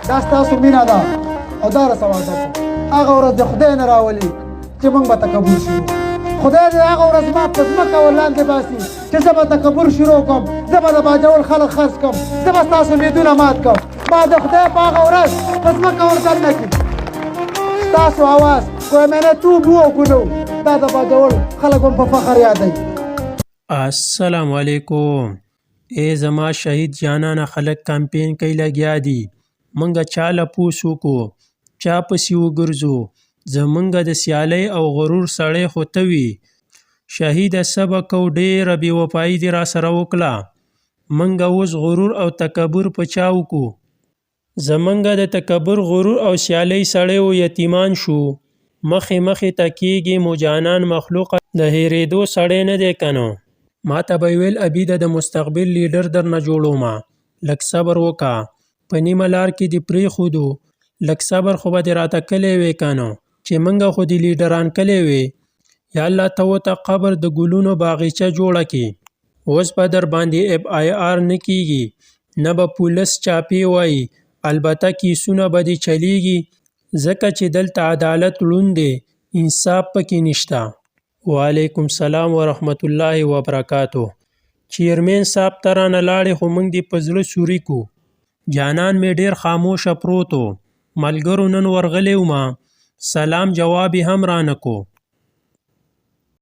دا ستاسو مینه ده او دا راسه واده کوم هغه ورځ د خدای نه راولي چې موږ به تکبر شروع خدای دې هغه ورځ ما په ځمکه ورلاندې باسي چې زه به تکبر شروع کړم زه به د باجوړ خلک خرڅ کړم زه به ستاسو لیدونه مات کړم ما د خدای په هغه ورځ په ځمکه ورتل نه کړي ستاسو اواز کوی مینه توب وکړو دا د باجوړ خلک هم په فخر یادوي. السلام علیکم. ای زما شهید جانانه خلک کمپین کوي لګیا دي منګه چاله پوس وکړو چا پسې وګرځو زمونږ د سیالۍ او غرور سړی خو ته وي شهیده سبق او ډېره بې وفایي دې راسره وکړه منګه اوس غرور او تکبر په چا وکړو زمونږ د تکبر غرور او سیالۍ سړی و یتیمان شو مخې مخې ته کېږي مو جانان مخلوقه د هېرېدو سړی نه دی که نه ما ته به یې ویل ابي د مستقبل لیډر درنه جوړومه لږ صبر وکړه په نیمه لار کې دې پرېښودو لږ صبر خو به دې راته کلی وې که نه چې موږ خو دې لیډران کلی وې یا الله ته ورته قبر د ګلونو باغیچه جوړه کړي اوس به در باندې FIR نه کېږي نه به پولیس چاپې وایي البته کیسونه به دې چلیږي ځکه چې دلته عدالت ړوند دی انصاف پکې نشته. وعلیکم السلام ورحمت الله وبرکاتو. چیرمین صاحب ته رانه لاړې خو موږ دې په زړه سوري کو جانان مې ډېر خاموشه پروت و ملګرو نن ورغلی ومه سلام جواب یې هم رانه کو